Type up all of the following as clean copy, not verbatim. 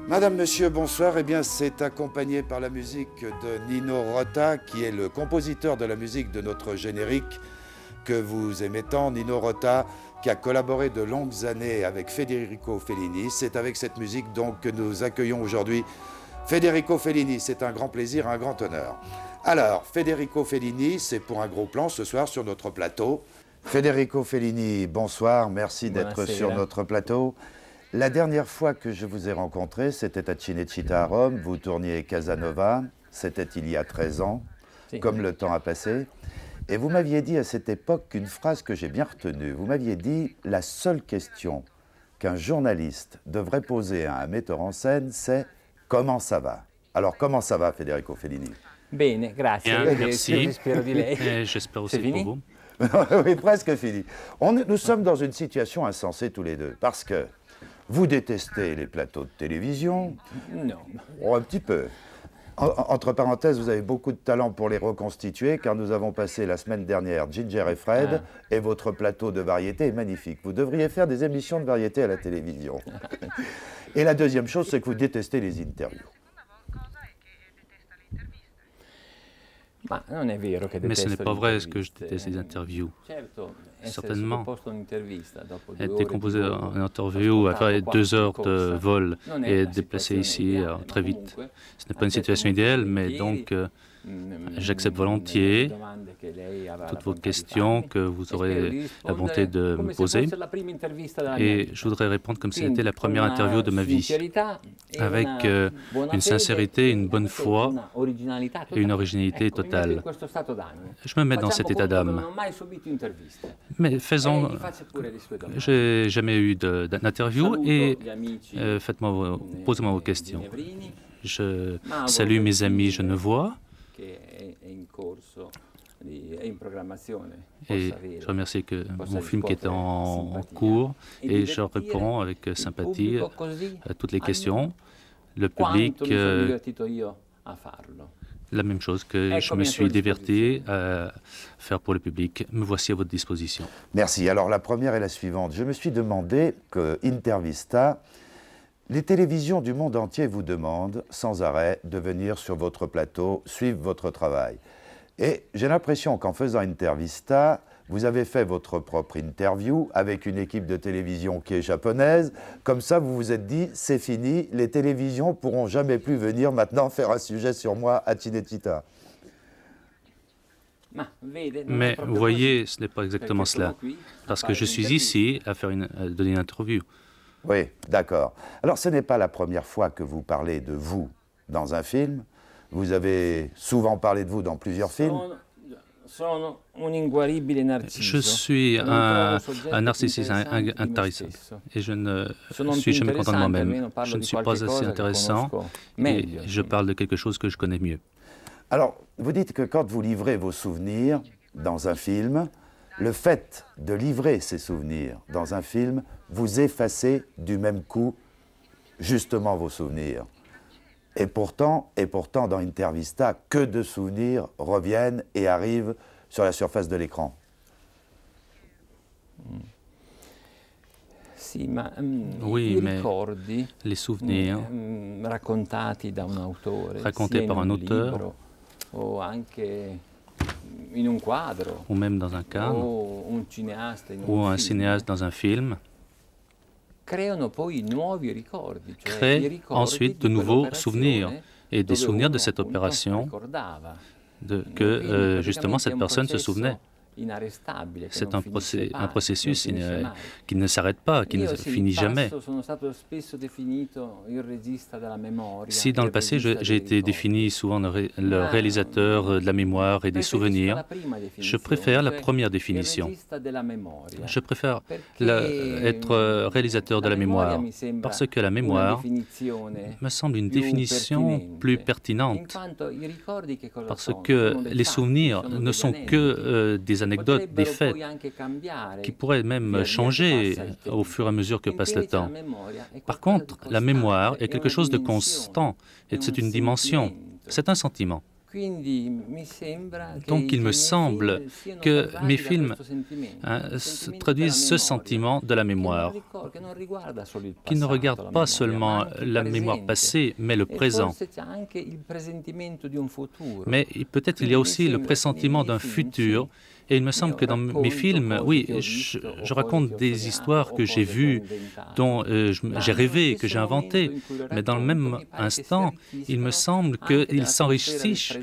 Madame, Monsieur, bonsoir. Eh bien, c'est accompagné par la musique de Nino Rota, qui est le compositeur de la musique de notre générique que vous aimez tant. Nino Rota, qui a collaboré de longues années avec Federico Fellini. C'est avec cette musique donc que nous accueillons aujourd'hui Federico Fellini. C'est un grand plaisir, un grand honneur. Alors, Federico Fellini, c'est pour un gros plan ce soir sur notre plateau. Federico Fellini, bonsoir, merci d'être sur notre plateau. La dernière fois que je vous ai rencontré, c'était à Cinecittà à Rome, vous tourniez Casanova, c'était il y a 13 ans, comme le temps a passé. Et vous m'aviez dit à cette époque une phrase que j'ai bien retenue. Vous m'aviez dit « La seule question qu'un journaliste devrait poser à un metteur en scène, c'est « Comment ça va ?» Alors, comment ça va, Federico Fellini? Bene, grazie. Bien, merci. Spero di lei. J'espère aussi C'est pour fini? vous. Oui, presque fini. Nous sommes dans une situation insensée tous les deux, parce que vous détestez les plateaux de télévision. No. Oh, un petit peu. Entre parenthèses, vous avez beaucoup de talent pour les reconstituer, car nous avons passé la semaine dernière Ginger et Fred, et votre plateau de variété est magnifique. Vous devriez faire des émissions de variété à la télévision. Et la deuxième chose, c'est que vous détestez les interviews. Ma non è vero che Mais ce n'est detesto pas le vrai ce que je interviste. déteste les interviews. Certo, essere Certainement. sottoposto a un'intervista dopo 2 Être ore di décomposé volo, en interview, après 2 heures de vol non è et una être déplacé situazione ici ideale, très ma vite, comunque ce n'est pas une situation idéale, mais donc j'accepte volontiers toutes vos questions que vous aurez la bonté de me poser. Et je voudrais répondre comme si c'était la première interview de ma vie, avec une sincérité, une bonne foi et une originalité totale. Je me mets dans cet état d'âme. Mais faisons... J'ai jamais eu d'interview et posez-moi vos questions. Je salue mes amis genevois et je remercie que mon film qui est en cours et je réponds avec sympathie à toutes les questions. Le public, la même chose que je me suis diverti à faire pour le public. Me voici à votre disposition. Merci. Alors la première est la suivante. Je me suis demandé que Intervista, les télévisions du monde entier vous demandent sans arrêt de venir sur votre plateau, suivre votre travail. Et j'ai l'impression qu'en faisant Intervista, vous avez fait votre propre interview avec une équipe de télévision qui est japonaise. Comme ça, vous vous êtes dit, c'est fini, les télévisions pourront jamais plus venir maintenant faire un sujet sur moi à Cinecittà. Mais vous voyez, ce n'est pas exactement cela, parce que je suis ici à donner une interview. Oui, d'accord. Alors, ce n'est pas la première fois que vous parlez de vous dans un film. Vous avez souvent parlé de vous dans plusieurs films. Je suis un narcissiste intéressant et je ne suis jamais content de moi-même. Je ne suis pas assez intéressant et je parle de quelque chose que je connais mieux. Alors, vous dites que quand vous livrez vos souvenirs dans un film, le fait de livrer ces souvenirs dans un film, vous effacez du même coup justement vos souvenirs. Et pourtant, dans Intervista, que de souvenirs reviennent et arrivent sur la surface de l'écran. Oui, mais les souvenirs racontés par un auteur ou même dans un cadre ou un cinéaste dans un film créent ensuite de nouveaux souvenirs et des souvenirs de cette opération que justement cette personne se souvenait. C'est un processus qui ne s'arrête pas, qui ne finit jamais. Si dans le passé j'ai été défini souvent le réalisateur de la mémoire et des souvenirs, je préfère la première définition. Je préfère être réalisateur de la mémoire parce que la mémoire me semble une définition plus pertinente parce que les souvenirs ne sont que des anecdotes, des faits, qui pourraient même changer au fur et à mesure que passe le temps. Par contre, la mémoire est quelque chose de constant, et c'est une dimension, c'est un sentiment. Donc il me semble que mes films traduisent ce sentiment de la mémoire, qui ne regarde pas seulement la mémoire passée, mais le présent. Mais peut-être il y a aussi le pressentiment d'un futur. Et il me semble que dans mes films, oui, je raconte des histoires que j'ai vues, dont j'ai rêvé, que j'ai inventées, mais dans le même instant, il me semble qu'ils s'enrichissent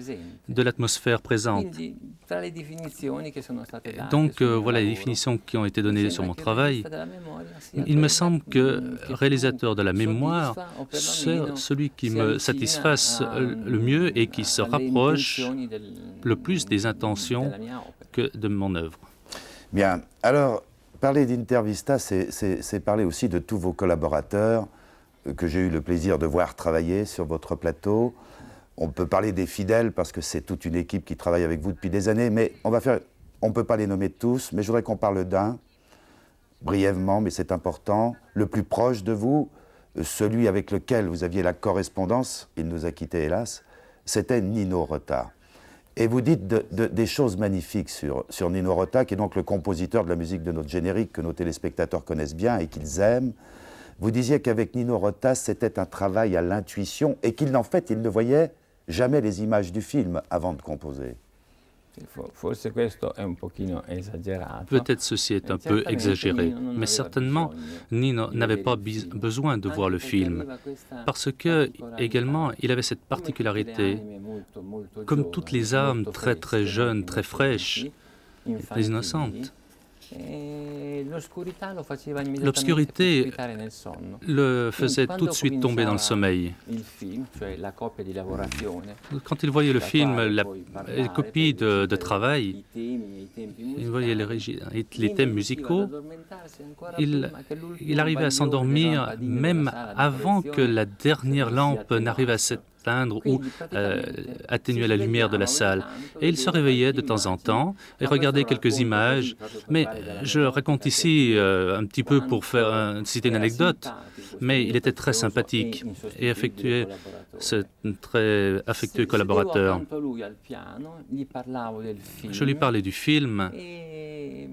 de l'atmosphère présente. Donc voilà les définitions qui ont été données sur mon travail. Il me semble que réalisateur de la mémoire, c'est celui qui me satisfasse le mieux et qui se rapproche le plus des intentions que de mon œuvre. Bien, alors, parler d'Intervista, c'est parler aussi de tous vos collaborateurs que j'ai eu le plaisir de voir travailler sur votre plateau. On peut parler des fidèles parce que c'est toute une équipe qui travaille avec vous depuis des années, mais on ne peut pas les nommer tous, mais je voudrais qu'on parle d'un, brièvement, mais c'est important, le plus proche de vous, celui avec lequel vous aviez la correspondance, il nous a quittés hélas, c'était Nino Rota. Et vous dites des choses magnifiques sur Nino Rota, qui est donc le compositeur de la musique de notre générique que nos téléspectateurs connaissent bien et qu'ils aiment. Vous disiez qu'avec Nino Rota, c'était un travail à l'intuition et qu'il ne voyait jamais les images du film avant de composer. Peut-être ceci est un peu exagéré, mais certainement Nino n'avait pas besoin de voir le film, parce que également il avait cette particularité, comme toutes les âmes très très jeunes, très fraîches, très innocentes. L'obscurité le faisait tout de suite tomber dans le sommeil. Quand il voyait le film, les copies de travail, il voyait les thèmes musicaux, il arrivait à s'endormir même avant que la dernière lampe n'arrive à s'éteindre ou atténuer la lumière de la salle. Et il se réveillait de temps en temps et regardait quelques images. Mais je raconte ici un petit peu pour citer une anecdote, mais il était très sympathique et affectueux, c'est un très affectueux collaborateur. Je lui parlais du film. Et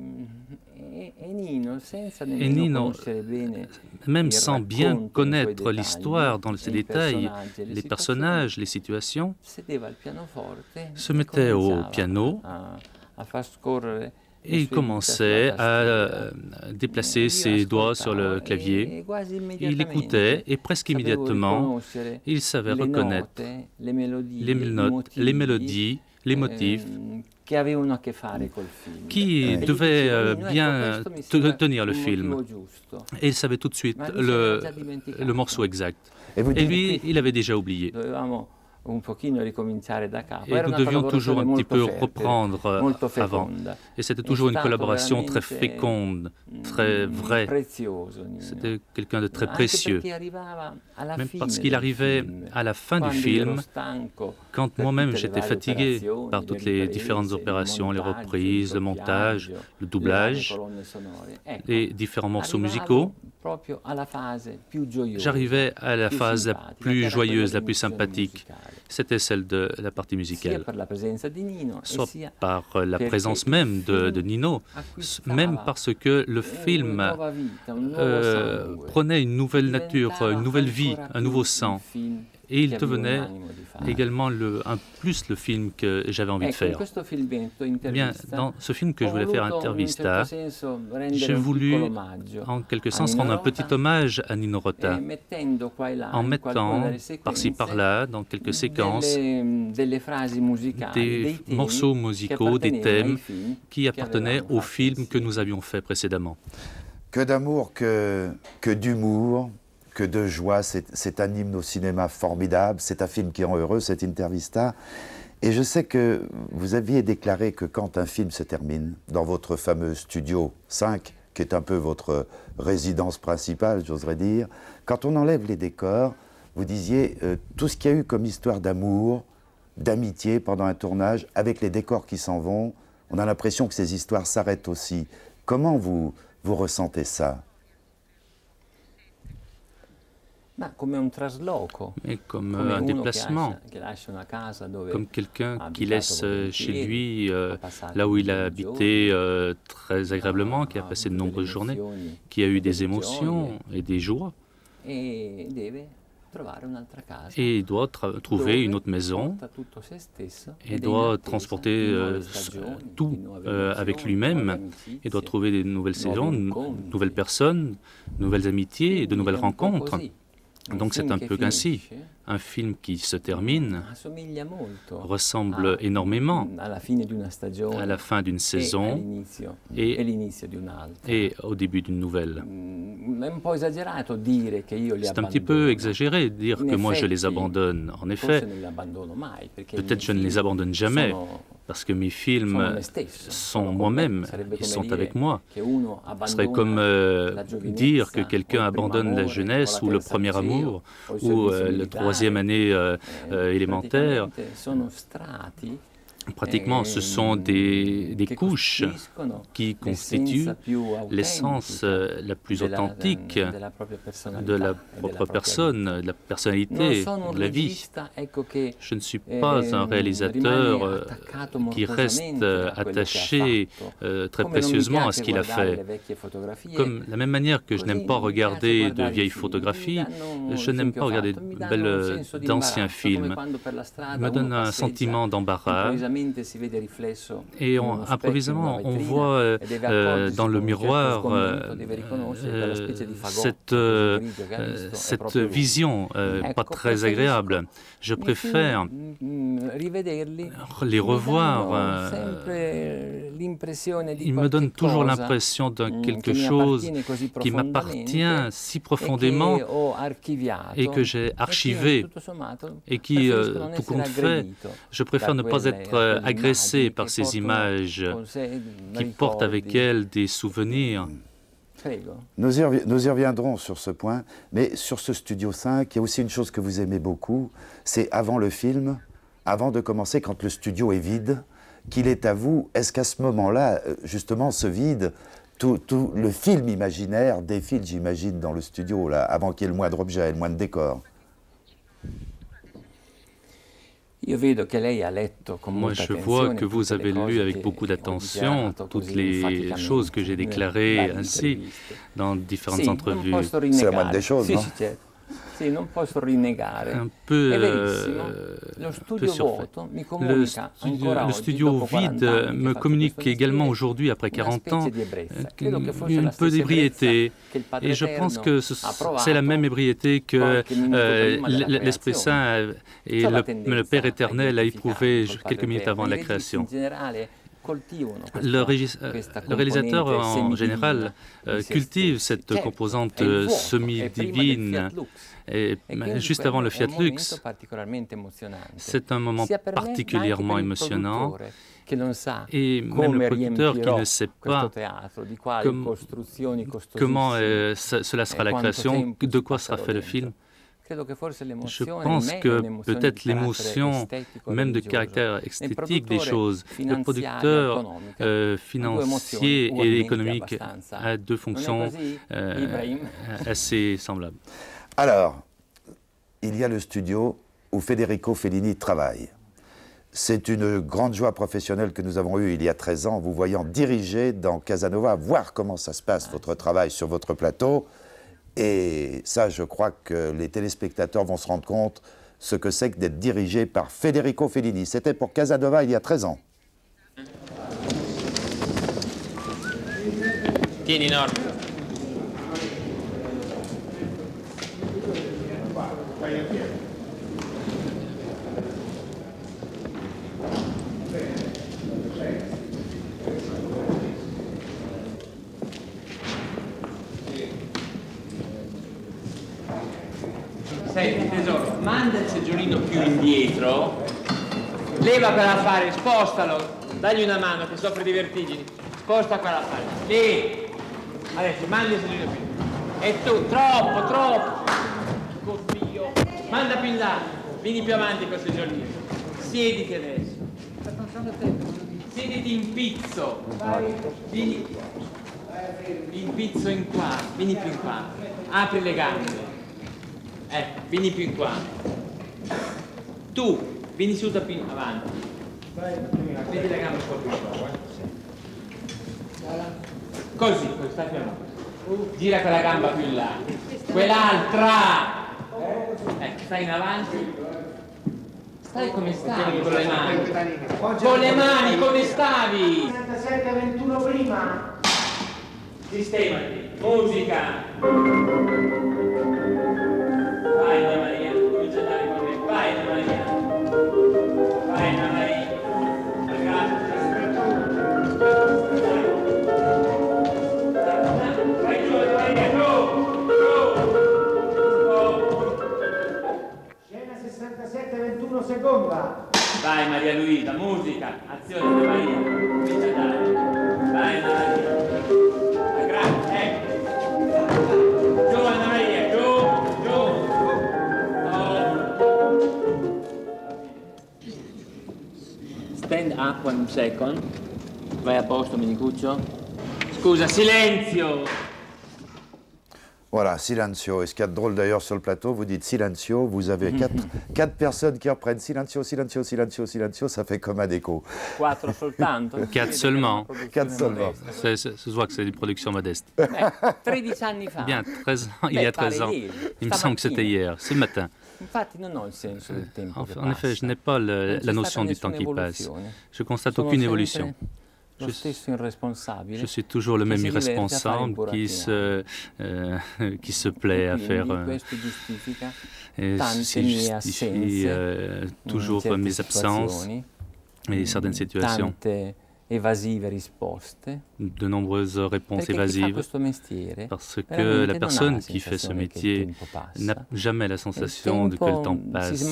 Nino, même sans bien connaître l'histoire dans ses détails, les personnages, les situations, se mettait au piano et il commençait à déplacer ses doigts sur le clavier. Il écoutait et presque immédiatement, il savait reconnaître les notes, les mélodies, les motifs qui devaient bien tenir le film. Et il savait tout de suite le morceau exact. Et lui, il avait déjà oublié. Et nous devions toujours un petit peu reprendre avant. Et c'était toujours une collaboration très féconde, très vraie. C'était quelqu'un de très précieux. Même parce qu'il arrivait à la fin du film, quand moi-même j'étais fatigué par toutes les différentes opérations, les reprises, le montage, le doublage, les différents morceaux musicaux, j'arrivais à la phase la plus joyeuse, la plus sympathique. C'était celle de la partie musicale, soit par la présence même de Nino, même parce que le film prenait une nouvelle nature, une nouvelle vie, un nouveau sang. Et il devenait également plus le film que j'avais envie de faire. Eh bien, dans ce film que je voulais faire, Intervista, j'ai voulu, en quelque sens, rendre un petit hommage à Nino Rota, en mettant, par-ci par-là, dans quelques séquences, des morceaux musicaux, des thèmes qui appartenaient au film que nous avions fait précédemment. Que d'amour, que d'humour, que de joie, c'est un hymne au cinéma formidable, c'est un film qui rend heureux, cette Intervista. Et je sais que vous aviez déclaré que quand un film se termine, dans votre fameux studio 5, qui est un peu votre résidence principale, j'oserais dire, quand on enlève les décors, vous disiez tout ce qu'il y a eu comme histoire d'amour, d'amitié pendant un tournage, avec les décors qui s'en vont, on a l'impression que ces histoires s'arrêtent aussi. Comment vous ressentez ça ? mais comme un déplacement, comme quelqu'un qui laisse chez lui, là où il a habité très agréablement, qui a passé de nombreuses journées, qui a eu des émotions et des joies, et il doit trouver une autre maison et doit transporter tout avec lui-même. Il doit trouver de nouvelles saisons, de nouvelles personnes, de nouvelles amitiés et de nouvelles rencontres. Donc c'est un peu ainsi. Un film qui se termine ressemble énormément à la fin d'une saison et au début d'une nouvelle. C'est un petit peu exagéré de dire que moi je les abandonne. En effet, peut-être je ne les abandonne jamais, parce que mes films sont moi-même, ils sont avec moi. Ce serait comme dire que quelqu'un abandonne la jeunesse ou le premier amour ou la troisième année élémentaire. Pratiquement, ce sont des couches qui constituent l'essence la plus authentique de la propre personne, de la personnalité, de la vie. Je ne suis pas un réalisateur qui reste attaché très précieusement à ce qu'il a fait. Comme la même manière que je n'aime pas regarder de vieilles photographies, je n'aime pas regarder d'anciens films. Il me donne un sentiment d'embarras. Et improvisément, on voit dans le miroir cette vision pas très agréable. Je préfère les revoir. Il me donne toujours l'impression d'un quelque chose qui m'appartient si profondément et que j'ai archivé et qui, tout compte fait, je préfère ne pas être agressé par ces images qui portent avec elles des souvenirs. Nous y reviendrons sur ce point, mais sur ce Studio 5, il y a aussi une chose que vous aimez beaucoup, c'est avant le film, avant de commencer, quand le studio est vide, qu'il est à vous. Est-ce qu'à ce moment-là, justement, ce vide, tout le film imaginaire défile, j'imagine, dans le studio, là, avant qu'il y ait le moindre objet, le moindre décor? Moi, je vois que vous avez lu avec beaucoup d'attention toutes les choses que j'ai déclarées ainsi dans différentes entrevues. C'est la moindre des choses, non? Un peu surfait. Le studio vide me communique également aujourd'hui, après 40 ans, un peu d'ébriété. Et je pense que c'est la même ébriété que l'Esprit Saint et le Père éternel a éprouvé quelques minutes avant la création. Le réalisateur, en général, cultive cette composante semi-divine. Et juste avant le Fiat Lux, c'est un moment particulièrement émotionnant. Et même le producteur qui ne sait pas comment cela sera la création, de quoi sera fait le film, je pense que peut-être l'émotion, même de caractère esthétique des choses, le producteur financier et économique a deux fonctions assez semblables. Alors, il y a le studio où Federico Fellini travaille. C'est une grande joie professionnelle que nous avons eue il y a 13 ans, vous voyant diriger dans Casanova, voir comment ça se passe, votre travail sur votre plateau. Et ça, je crois que les téléspectateurs vont se rendre compte ce que c'est que d'être dirigé par Federico Fellini. C'était pour Casanova il y a 13 ans. Tieni, Norm. Senti tesoro, manda il seggiolino più indietro, leva quell'affare, spostalo, dagli una mano che soffre di vertigini, sposta quell'affare, lì, adesso manda il seggiolino più, e tu, troppo, Dio, manda più in là, vieni più avanti col seggiolino, siediti adesso, siediti in pizzo, vieni in pizzo in qua, vieni più in qua, apri le gambe. Vieni più in qua. Tu, vieni su da più in avanti. Vedi la gamba un po' più in qua, Così, stai fermo. Gira quella gamba più in là. Quell'altra! Stai in avanti. Stai come stavi con le mani. Con le mani, come stavi? 37-21 prima. Sistemati. Musica. Vai Anna Maria, comincia a andare con me. Vai Anna Maria. Vai Anna Maria. Vai giù Anna Maria, giù. Scena 67-21 seconda. Vai Maria Luisa, musica. Azione Anna Maria. Comincia a andare. Vai Anna Maria. Giù Anna Maria, giù. Stand up one second. Vai a posto, Menicuccio. Scusa, silenzio. Voilà, silencio. Et ce qu'il y a de drôle d'ailleurs sur le plateau, vous dites silencio, vous avez quatre personnes qui reprennent silencio, silencio, silencio, silencio, ça fait comme un écho. 4 soltanto? 4 seulement. 4 seulement. Je vois que c'est une production modeste. 13 anni fa. Bien, 13 ans, il y a 13 ans. Il me semble que c'était hier, c'est le matin. Infatti non ho il senso del tempo che En effet, je n'ai pas la notion du temps qui passe. Je constate aucune évolution. Je suis toujours le même irresponsable qui se plaît à faire. Et ceci justifie toujours mes absences et certaines situations. Evasive risposte. De nombreuses réponses évasives, parce que la personne qui fait ce métier n'a jamais la sensation que le temps passe.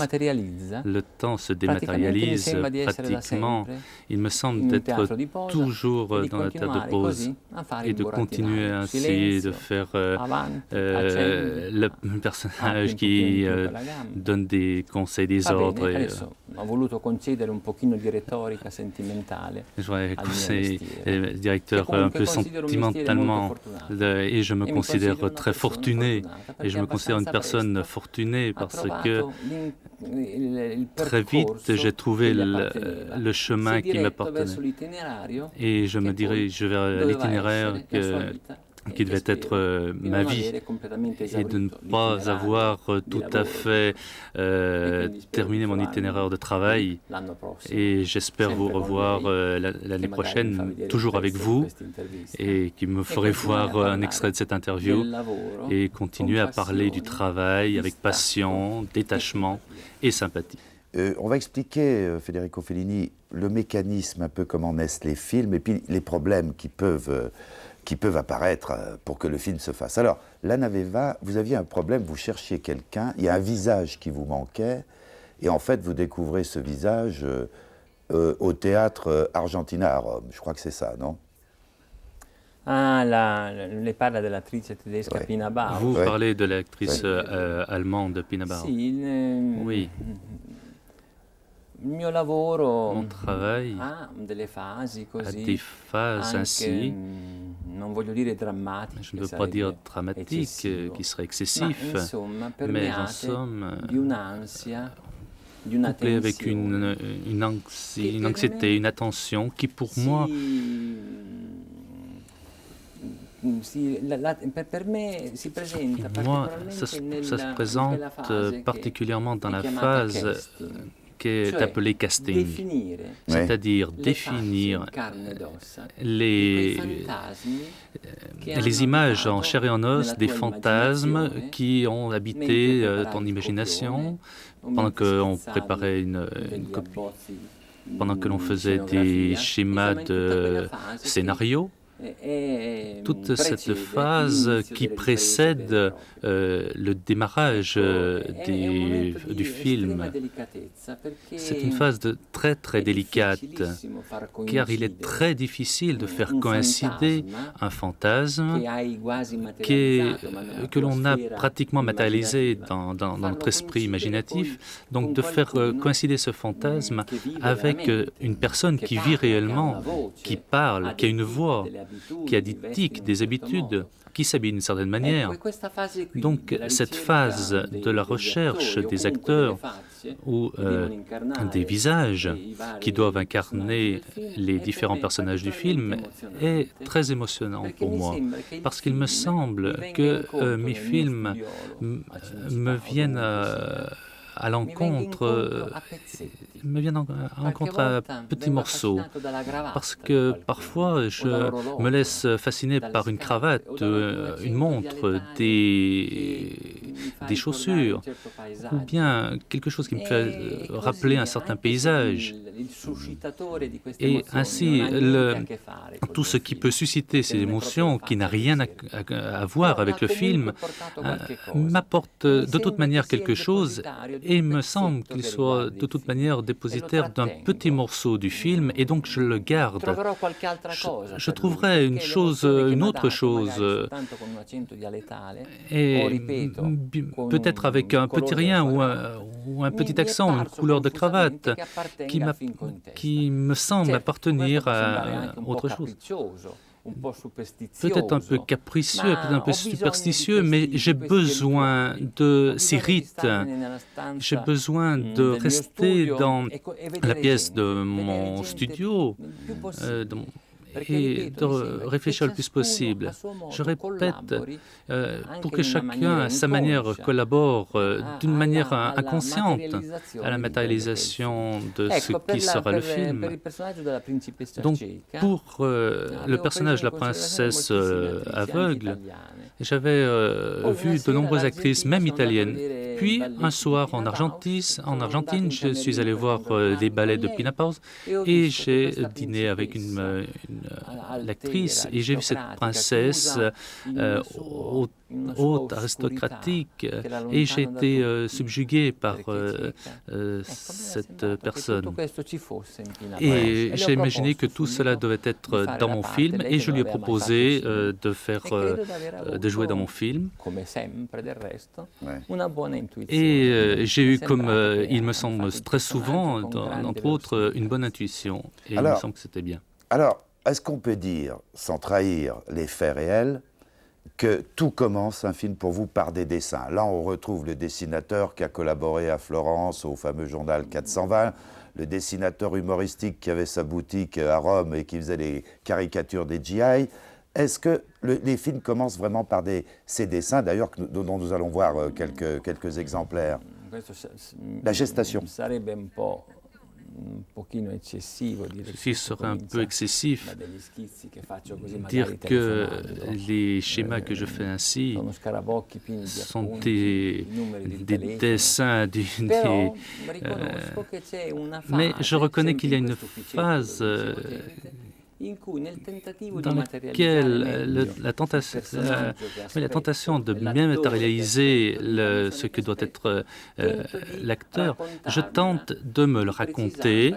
Le temps se dématérialise pratiquement. Il me semble d'être toujours dans la tête de pause et de continuer ainsi de faire le personnage qui donne des conseils, des ordres. Ho voluto concedere un pochino di retorica sentimentale. C'est directeur un peu sentimentalement et je me considère très fortuné et je me considère une personne fortunée parce que très vite j'ai trouvé le chemin qui m'appartenait et je me dirige vers l'itinéraire qui devait être ma vie et de ne pas avoir tout à fait terminé mon itinéraire de travail. Et j'espère vous revoir l'année prochaine, toujours avec vous, et qui me ferez voir un extrait de cette interview et continuer à parler du travail avec passion, détachement et sympathie. On va expliquer, Federico Fellini, le mécanisme, un peu comment naissent les films et puis les problèmes qui peuvent apparaître pour que le film se fasse. Alors, l'Anna Veva, vous aviez un problème, vous cherchiez quelqu'un, il y a un visage qui vous manquait, et en fait, vous découvrez ce visage au théâtre Argentina à Rome. Je crois que c'est ça, non? Ah, lei parla dell'attrice tedesca Pina Bausch. Vous parlez de l'actrice allemande Pina Bausch. Oui. Il mio lavoro Mon travail ha delle fasi così, a des phases ainsi. Non voglio dire drammatiche, Je ne veux pas dire dramatique, qui serait excessif, mais en somme, di un'ansia, di una couplé avec une anxiété, une attention qui pour moi per me si presenta ça se présente particulièrement dans la phase qui est appelée casting, c'est-à-dire définir les images en chair et en os des fantasmes qui ont habité ton imagination pendant qu'on préparait une copie, pendant que l'on faisait des schémas de scénario. Toute cette phase qui précède le démarrage du film, c'est une phase très très délicate, car il est très difficile de faire coïncider un fantasme que l'on a pratiquement matérialisé dans notre esprit imaginatif, donc de faire coïncider ce fantasme avec une personne qui vit réellement, qui parle, qui a une voix, qui a des tics, des habitudes, qui s'habille d'une certaine manière. Donc cette phase de la recherche des acteurs ou des visages qui doivent incarner les différents personnages du film est très émotionnant pour moi, parce qu'il me semble que mes films me viennent à l'encontre, à petits morceaux, parce que parfois je me laisse fasciner par une cravate, une montre, des chaussures, ou bien quelque chose qui me fait rappeler un certain paysage. Et ainsi, tout ce qui peut susciter ces émotions, qui n'a rien à voir avec le film, m'apporte de toute manière quelque chose, et il me semble qu'il soit de toute manière dépositaire d'un petit morceau du film, et donc je le garde. Je trouverai une autre chose, et peut-être avec un petit rien ou un petit accent, une couleur de cravate qui me semble appartenir à autre chose. Peut-être un peu capricieux, peut-être un peu superstitieux, mais j'ai besoin de ces rites. J'ai besoin de rester dans la pièce de mon studio et de réfléchir le plus possible. Je répète, pour que chacun, à sa manière, collabore d'une manière inconsciente à la matérialisation de ce qui sera le film. Donc, pour le personnage de la princesse aveugle, j'avais vu de nombreuses actrices, même italiennes. Puis, un soir, en Argentine, je suis allé voir des ballets de Pina Bausch et j'ai dîné avec l'actrice, et j'ai vu cette princesse haute, aristocratique, et j'ai été subjugué par cette personne. Et j'ai imaginé que tout cela devait être dans mon film, et je lui ai proposé de jouer dans mon film. Et j'ai eu, comme il me semble très souvent, entre autres, une bonne intuition, et il me semble que c'était bien. Alors, est-ce qu'on peut dire, sans trahir les faits réels, que tout commence, un film pour vous, par des dessins? Là, on retrouve le dessinateur qui a collaboré à Florence, au fameux journal 420, le dessinateur humoristique qui avait sa boutique à Rome et qui faisait les caricatures des GI. Est-ce que les films commencent vraiment par ces dessins, d'ailleurs, dont nous allons voir quelques exemplaires? La gestation. Ceci serait un peu excessif, dire que les schémas que je fais ainsi sont des dessins, mais je reconnais qu'il y a une phase dans laquelle la tentation de bien matérialiser ce que doit être l'acteur, je tente de me le raconter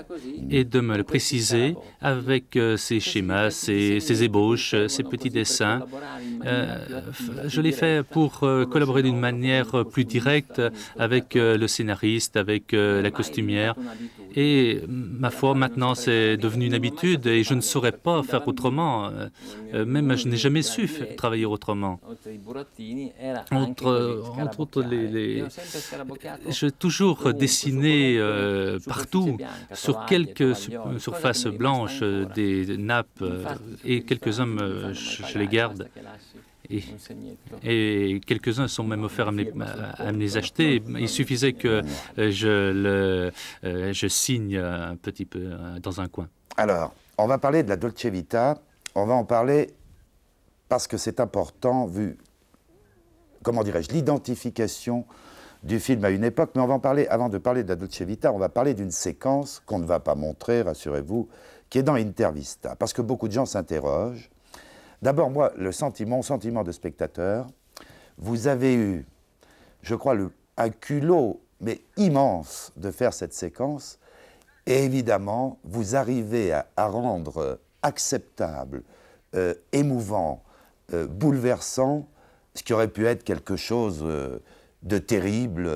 et de me le préciser avec ces schémas, ces ébauches, ces petits dessins. Je l'ai fait pour collaborer d'une manière plus directe avec le scénariste, avec la costumière. Et ma foi, maintenant, c'est devenu une habitude et je ne saurais pas faire autrement. Même je n'ai jamais su travailler autrement. Entre autres, j'ai toujours dessiné partout, sur quelques surfaces blanches, des nappes, et quelques-uns, je les garde. Et quelques-uns sont même offerts à me les acheter. Il suffisait que je signe un petit peu dans un coin. Alors, on va parler de la Dolce Vita. On va en parler parce que c'est important, vu, comment dirais-je, l'identification du film à une époque. Mais on va en parler, avant de parler de la Dolce Vita, on va parler d'une séquence qu'on ne va pas montrer, rassurez-vous, qui est dans Intervista. Parce que beaucoup de gens s'interrogent. D'abord, moi, mon sentiment de spectateur, vous avez eu, je crois, un culot, mais immense, de faire cette séquence. Et évidemment, vous arrivez à rendre acceptable, émouvant, bouleversant, ce qui aurait pu être quelque chose de terrible,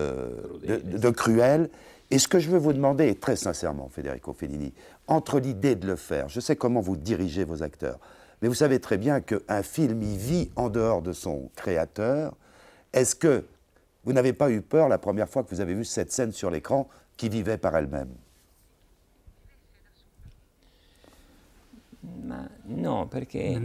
de cruel. Et ce que je veux vous demander, très sincèrement, Federico Fellini, entre l'idée de le faire, je sais comment vous dirigez vos acteurs, mais vous savez très bien qu'un film, il vit en dehors de son créateur. Est-ce que vous n'avez pas eu peur la première fois que vous avez vu cette scène sur l'écran qui vivait par elle-même? Ma no, perché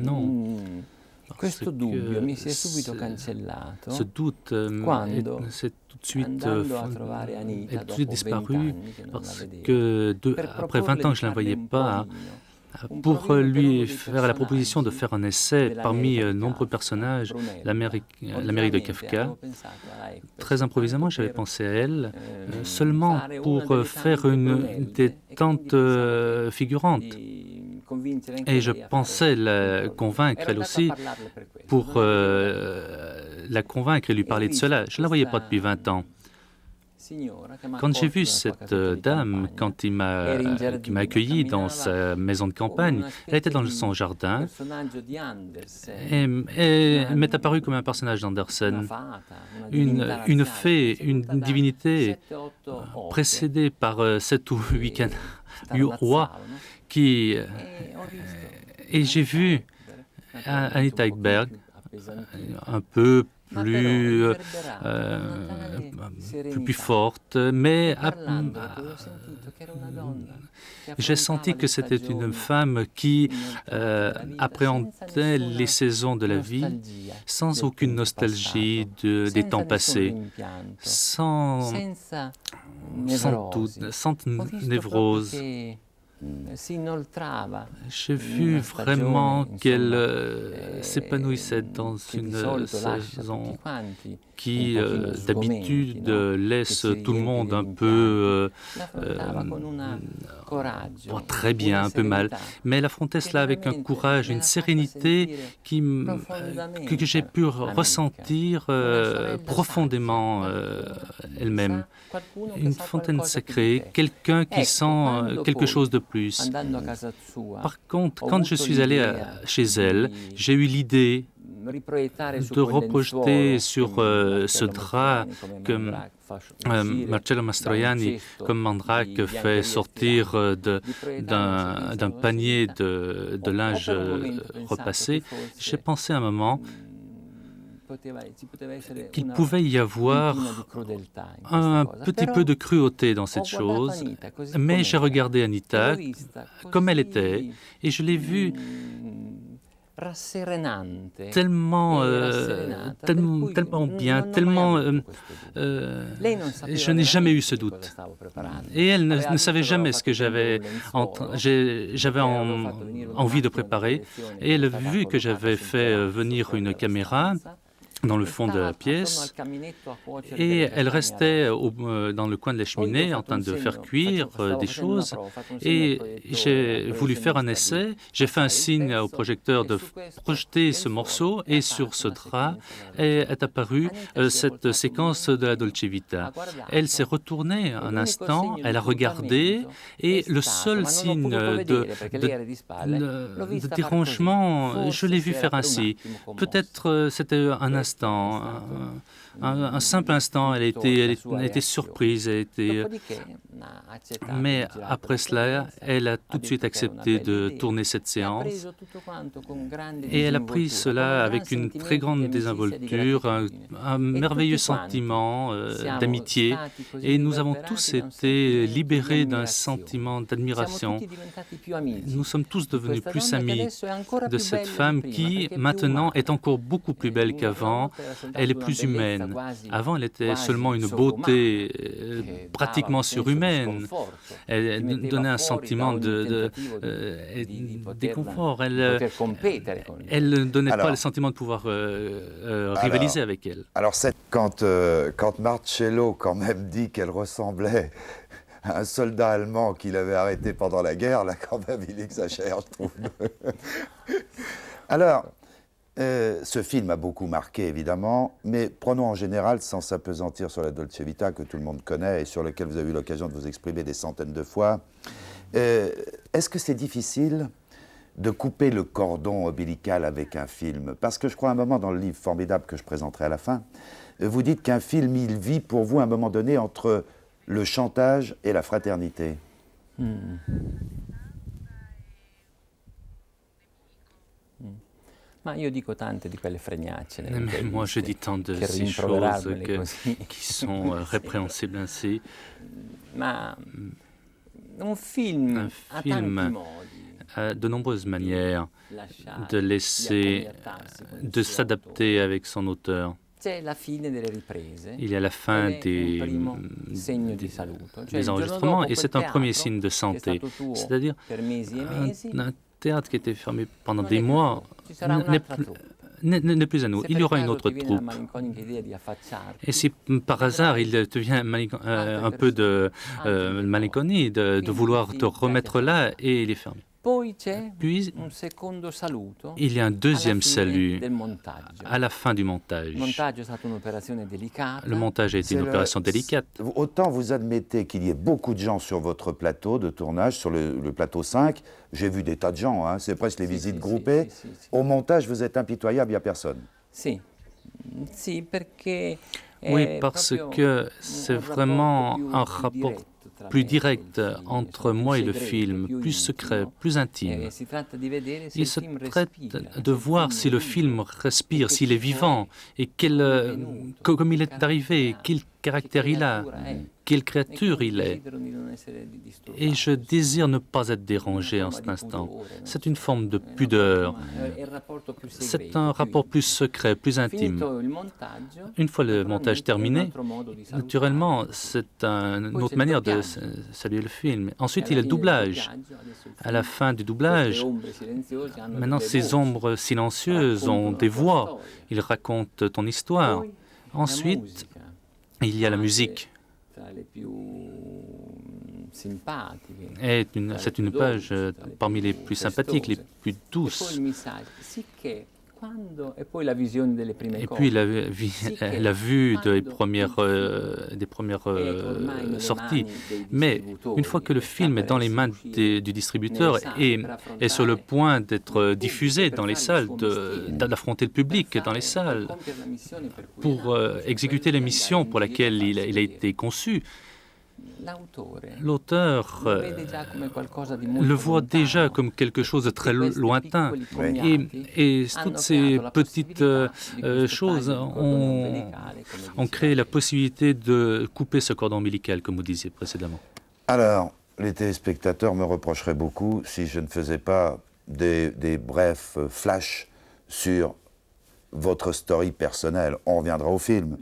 questo dubbio mi si è subito cancellato ce doute quando, s'est tout de suite, andando a trovare Anita est tout de suite dopo 20 disparu anni che non la parce vedevo, que per après 20 ans que je ne la voyais pas, pour lui faire la proposition de faire un essai parmi nombreux personnages, l'Amérique de Kafka, très improvisément, j'avais pensé à elle seulement pour faire une des tantes figurantes. Et je pensais la convaincre, elle aussi, pour la convaincre et lui parler de cela. Je ne la voyais pas depuis 20 ans. Quand j'ai vu cette dame, quand qui m'a accueilli dans sa maison de campagne, elle était dans son jardin et m'est apparue comme un personnage d'Andersen, une fée, une divinité précédée par 7 ou 8 rois qui... Et j'ai vu Anita Ekberg un peu plus forte, mais j'ai senti que c'était une femme qui appréhendait les saisons de la vie sans aucune nostalgie des temps passés, sans névrose. J'ai vu vraiment qu'elle s'épanouissait dans une saison qui, d'habitude, laisse tout le monde un peu très bien, un peu mal. Mais elle affrontait cela avec un courage, une sérénité que j'ai pu ressentir profondément elle-même. Une fontaine sacrée, quelqu'un qui sent quelque chose de plus. Par contre, quand je suis allé chez elle, j'ai eu l'idée de reprojeter sur ce drap que Marcello Mastroianni, comme Mandrake, fait sortir d'un panier de linge repassé. J'ai pensé à un moment qu'il pouvait y avoir un petit peu de cruauté dans cette chose, mais j'ai regardé Anita comme elle était et je l'ai vue tellement bien, tellement... je n'ai jamais eu ce doute. Et elle ne savait jamais ce que j'avais envie de préparer. Et elle a vu que j'avais fait venir une caméra dans le fond de la pièce, et elle restait dans le coin de la cheminée en train de faire cuire des choses, et j'ai voulu faire un essai, j'ai fait un signe au projecteur de projeter ce morceau, et sur ce drap est apparue cette séquence de la Dolce Vita. Elle s'est retournée un instant, elle a regardé, et le seul signe de dérangement, je l'ai vu faire ainsi. Peut-être c'était un instant, un simple instant, elle a été surprise, mais après cela, elle a tout de suite accepté de tourner cette séance et elle a pris cela avec une très grande désinvolture, un merveilleux sentiment d'amitié, et nous avons tous été libérés d'un sentiment d'admiration. Nous sommes tous devenus plus amis de cette femme qui, maintenant, est encore beaucoup plus belle qu'avant. Elle est plus humaine. Avant, elle était seulement une beauté pratiquement surhumaine. Elle donnait un sentiment de déconfort. Elle ne donnait pas le sentiment de pouvoir rivaliser avec elle. Alors, quand Marcello quand même dit qu'elle ressemblait à un soldat allemand qu'il avait arrêté pendant la guerre, là, quand même, il exagère, je trouve. Alors, ce film a beaucoup marqué, évidemment, mais prenons en général, sans s'appesantir sur la Dolce Vita, que tout le monde connaît et sur laquelle vous avez eu l'occasion de vous exprimer des centaines de fois. Est-ce que c'est difficile de couper le cordon ombilical avec un film? Parce que je crois à un moment dans le livre formidable que je présenterai à la fin, vous dites qu'un film, il vit pour vous à un moment donné entre le chantage et la fraternité. Mais moi, je dis tant de ces choses qui sont répréhensibles ainsi. Un film a de nombreuses manières de s'adapter avec son auteur. Il y a la fin des enregistrements et c'est un premier signe de santé. C'est-à-dire un théâtre qui était fermé pendant des mois n'est plus à nous. Il y aura une autre troupe. Et si par hasard il devient un peu de malinconie de vouloir te remettre là et il est fermé. Puis, il y a un deuxième salut à la fin du montage. Le montage a été une opération délicate. Autant vous admettez qu'il y ait beaucoup de gens sur votre plateau de tournage, sur le plateau 5. J'ai vu des tas de gens, hein, c'est presque les visites groupées. Au montage, vous êtes impitoyable, il n'y a personne. Oui, parce que c'est vraiment un rapport plus direct entre moi et le film, plus secret, plus intime. Il se traite de voir si le film respire, s'il est vivant, et comme il est arrivé, quel caractère il a, quelle créature il est. Et je désire ne pas être dérangé en cet instant. C'est une forme de pudeur. C'est un rapport plus secret, plus intime. Une fois le montage terminé, naturellement, c'est une autre manière de saluer le film. Ensuite, il y a le doublage. À la fin du doublage, maintenant, ces ombres silencieuses ont des voix. Ils racontent ton histoire. Ensuite, il y a la musique. Et c'est une page parmi les plus sympathiques, les plus douces. Et puis la vue des premières sorties. Mais une fois que le film est dans les mains du distributeur et est sur le point d'être diffusé dans les salles, d'affronter le public dans les salles, pour exécuter la mission pour laquelle il a été conçu, l'auteur le voit déjà comme quelque chose de très lointain. Et toutes ces petites choses ont créé la possibilité de couper ce cordon ombilical, comme vous disiez précédemment. Alors, les téléspectateurs me reprocheraient beaucoup si je ne faisais pas des brefs flashs sur votre story personnelle. On reviendra au film.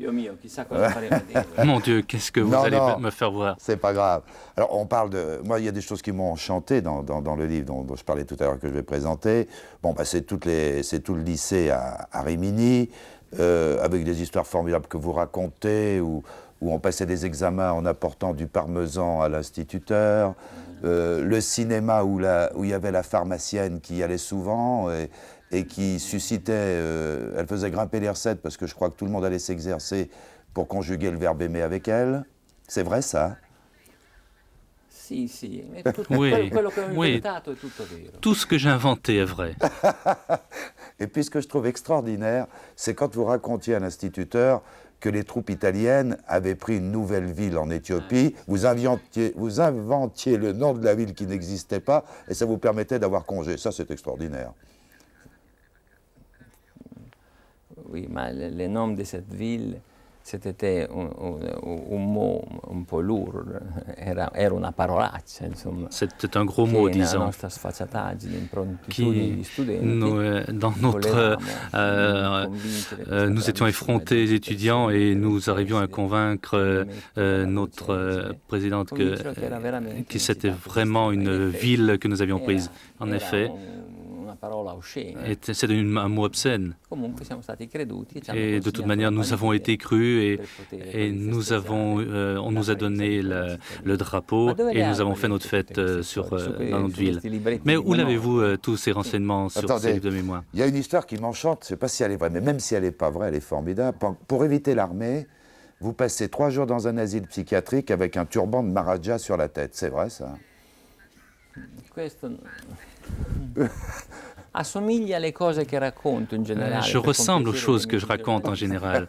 Mon Dieu, qu'est-ce que vous allez me faire voir? C'est pas grave. Alors, on parle de... Moi, il y a des choses qui m'ont enchanté dans le livre dont je parlais tout à l'heure, que je vais présenter. Bon, c'est tout le lycée à Rimini, avec des histoires formidables que vous racontez, où on passait des examens en apportant du parmesan à l'instituteur, le cinéma où il y avait la pharmacienne qui y allait souvent, et qui suscitait, elle faisait grimper les recettes parce que je crois que tout le monde allait s'exercer pour conjuguer le verbe aimer avec elle. C'est vrai ça? Oui. Tout ce que j'ai inventé est vrai. Et puis ce que je trouve extraordinaire, c'est quand vous racontiez à l'instituteur que les troupes italiennes avaient pris une nouvelle ville en Éthiopie, vous inventiez le nom de la ville qui n'existait pas, et ça vous permettait d'avoir congé. Ça, c'est extraordinaire. Oui, mais le nom de cette ville, c'était un mot un peu lourd, era una parolaccia, insomma. C'était un gros mot, disons, qui, dans notre... nous étions effrontés étudiants et nous arrivions à convaincre notre présidente que c'était vraiment une ville que nous avions prise. En effet, c'est un mot obscène. Et de toute manière, nous avons été crus et on nous a donné le drapeau et nous avons fait notre fête dans notre ville. Mais où l'avez-vous tous ces renseignements sur ces livres de mémoire? Il y a une histoire qui m'enchante, je ne sais pas si elle est vraie, mais même si elle n'est pas vraie, elle est formidable. Pour éviter l'armée, vous passez 3 jours dans un asile psychiatrique avec un turban de Maharaja sur la tête. C'est vrai, ça? Je ressemble aux choses que je raconte en général.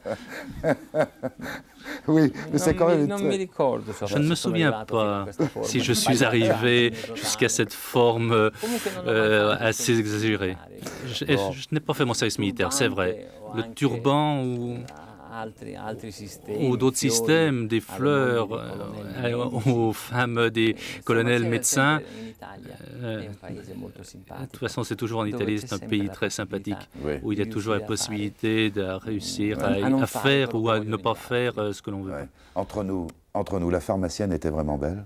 Oui, mais c'est quand même... Je ne me souviens pas si je suis arrivé jusqu'à cette forme assez exagérée. Je n'ai pas fait mon service militaire, c'est vrai. Le turban ou d'autres systèmes, des fleurs aux femmes des colonels médecins. De toute façon, c'est toujours en Italie, c'est un pays très sympathique, où il y a toujours la possibilité de réussir à faire ou à ne pas faire ce que l'on veut. Ouais. Entre nous, la pharmacienne était vraiment belle.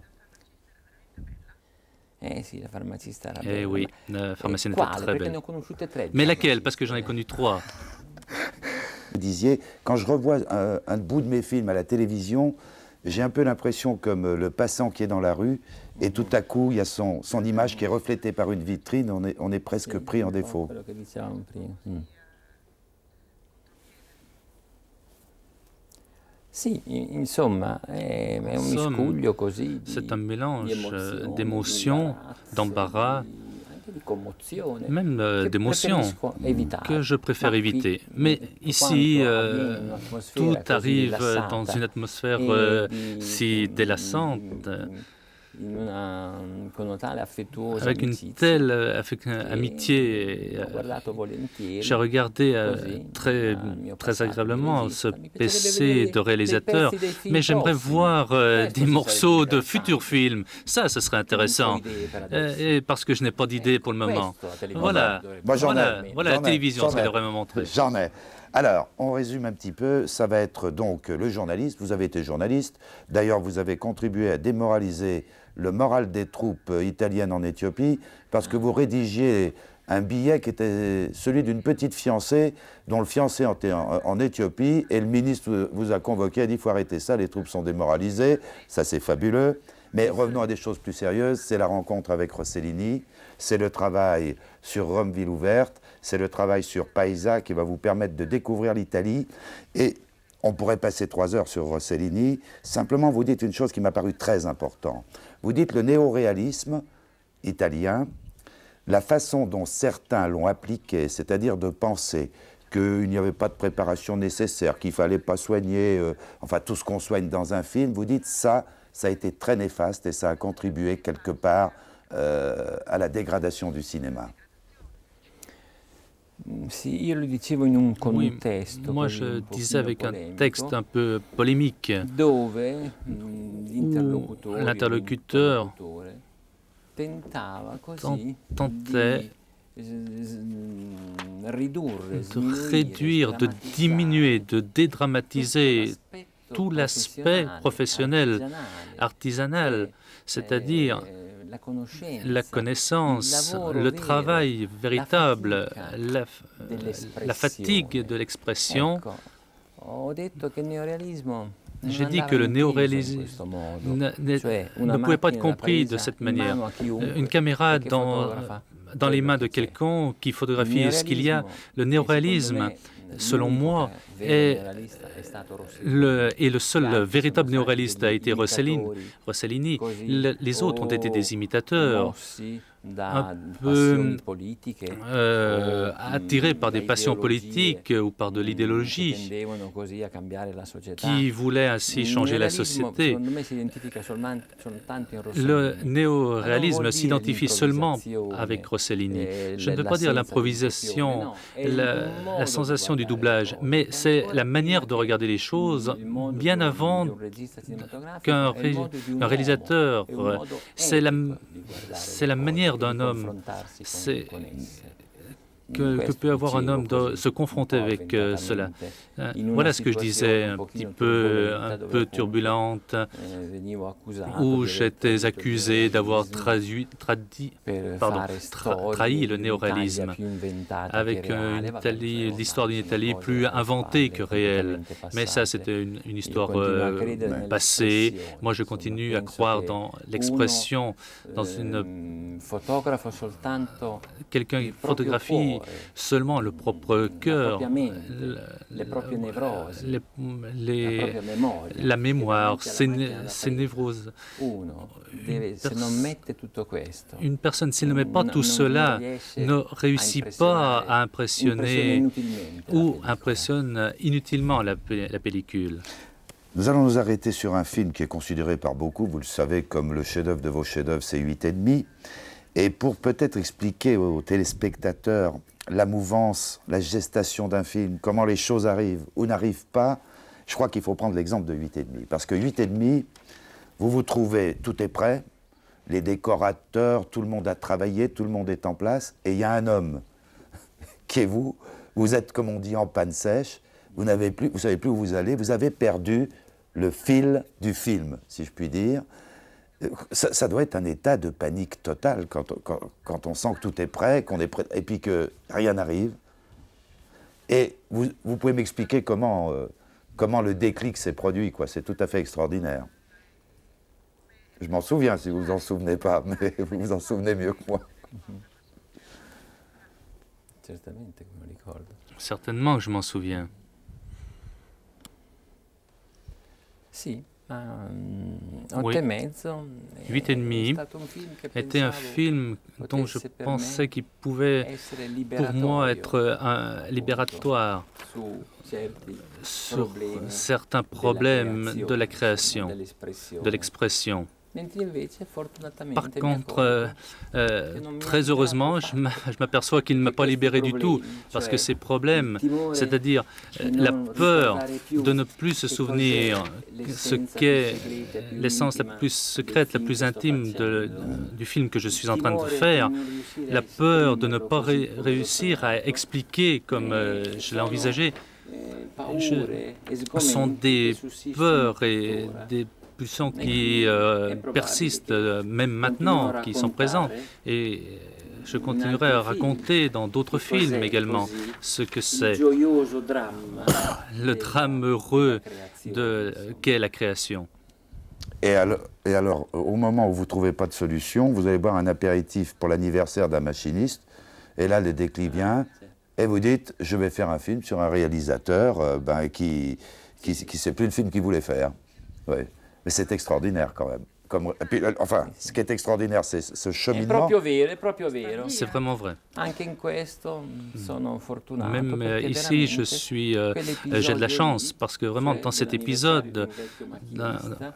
Eh oui, la pharmacienne était très belle. Mais laquelle? Parce que j'en ai connu 3. Vous disiez, quand je revois un bout de mes films à la télévision, j'ai un peu l'impression comme le passant qui est dans la rue, et tout à coup, il y a son image qui est reflétée par une vitrine, on est presque pris en défaut. Sì, insomma, è un miscuglio così c'est un mélange d'émotions, d'embarras, même d'émotions que je préfère éviter. Mais ici, tout arrive dans une atmosphère si délassante, avec une telle amitié. J'ai regardé très agréablement ce PC de réalisateur, mais j'aimerais voir des morceaux de futurs films. Ça, ce serait intéressant. Et parce que je n'ai pas d'idée pour le moment. Voilà, la télévision, ça devrait me montrer. J'en ai. Alors, on résume un petit peu, ça va être donc le journaliste, vous avez été journaliste, d'ailleurs vous avez contribué à démoraliser le moral des troupes italiennes en Éthiopie, parce que vous rédigiez un billet qui était celui d'une petite fiancée, dont le fiancé était en Éthiopie, et le ministre vous a convoqué, a dit « il faut arrêter ça, les troupes sont démoralisées », ça c'est fabuleux. Mais revenons à des choses plus sérieuses, c'est la rencontre avec Rossellini, c'est le travail sur Rome, ville ouverte, c'est le travail sur Paisa qui va vous permettre de découvrir l'Italie. Et on pourrait passer 3 heures sur Rossellini. Simplement, vous dites une chose qui m'a paru très importante. Vous dites le néoréalisme italien, la façon dont certains l'ont appliqué, c'est-à-dire de penser qu'il n'y avait pas de préparation nécessaire, qu'il ne fallait pas soigner, enfin tout ce qu'on soigne dans un film, vous dites ça a été très néfaste et ça a contribué quelque part à la dégradation du cinéma. Oui, moi je disais avec un texte un peu polémique, où l'interlocuteur tentait de réduire, de diminuer, de dédramatiser tout l'aspect professionnel, artisanal, c'est-à-dire la connaissance, le travail véritable, la fatigue de l'expression. J'ai dit que le néoréalisme ne pouvait pas être compris de cette manière. Une caméra dans les mains de quelqu'un qui photographie ce qu'il y a, le néoréalisme, selon moi, et le seul véritable néoréaliste a été Rossellini. Les autres ont été des imitateurs, un peu attirés par des passions politiques ou par de l'idéologie, qui voulaient ainsi changer la société. Le néoréalisme s'identifie seulement avec Rossellini. Je ne veux pas dire l'improvisation, la sensation du doublage, mais c'est la manière de regarder les choses bien avant qu'un réalisateur. C'est la manière d'un homme, que peut avoir un homme de se confronter avec cela. Voilà ce que je disais, un peu turbulente, où j'étais accusé d'avoir trahi le néoréalisme, avec l'histoire d'une Italie plus inventée que réelle. Mais ça, c'était une histoire passée. Moi, je continue à croire dans l'expression, dans quelqu'un qui photographie seulement le propre cœur, la mémoire, ses névroses. Une personne, s'il ne met pas tout cela, ne réussit pas à impressionner ou impressionne inutilement la pellicule. Nous allons nous arrêter sur un film qui est considéré par beaucoup, vous le savez, comme le chef-d'œuvre de vos chefs-d'œuvre, c'est 8,5. Et pour peut-être expliquer aux téléspectateurs la mouvance, la gestation d'un film, comment les choses arrivent ou n'arrivent pas, je crois qu'il faut prendre l'exemple de 8,5. Parce que 8,5, vous vous trouvez, tout est prêt, les décorateurs, tout le monde a travaillé, tout le monde est en place, et il y a un homme qui est vous êtes, comme on dit, en panne sèche, vous savez plus où vous allez, vous avez perdu le fil du film, si je puis dire. Ça doit être un état de panique totale quand on sent que tout est prêt, qu'on est prêt, et puis que rien n'arrive. Et vous pouvez m'expliquer comment le déclic s'est produit, quoi. C'est tout à fait extraordinaire. Je m'en souviens, si vous vous en souvenez pas, mais vous vous en souvenez mieux que moi. Certainement que je m'en souviens. Oui. 8,5 était un film dont je pensais qu'il pouvait, pour moi, être un libératoire sur certains problèmes de la création, de l'expression. Par contre, très heureusement, je m'aperçois qu'il ne m'a pas libéré du tout, parce que ces problèmes, c'est-à-dire la peur de ne plus se souvenir ce qu'est l'essence la plus secrète, la plus intime du film que je suis en train de faire, la peur de ne pas réussir à expliquer comme je l'ai envisagé, sont des peurs et des pulsions qui persistent même maintenant, qui sont présentes. Et je continuerai à raconter dans d'autres films également ce que c'est le drame heureux qu'est la création. Et alors, au moment où vous ne trouvez pas de solution, vous allez boire un apéritif pour l'anniversaire d'un machiniste, et là, le déclic vient, et vous dites, je vais faire un film sur un réalisateur qui ne sait plus le film qu'il voulait faire. Ouais. Mais c'est extraordinaire quand même. Et puis, enfin, ce qui est extraordinaire, c'est ce cheminement. C'est vraiment vrai. Même ici, j'ai de la chance, parce que vraiment, dans cet épisode,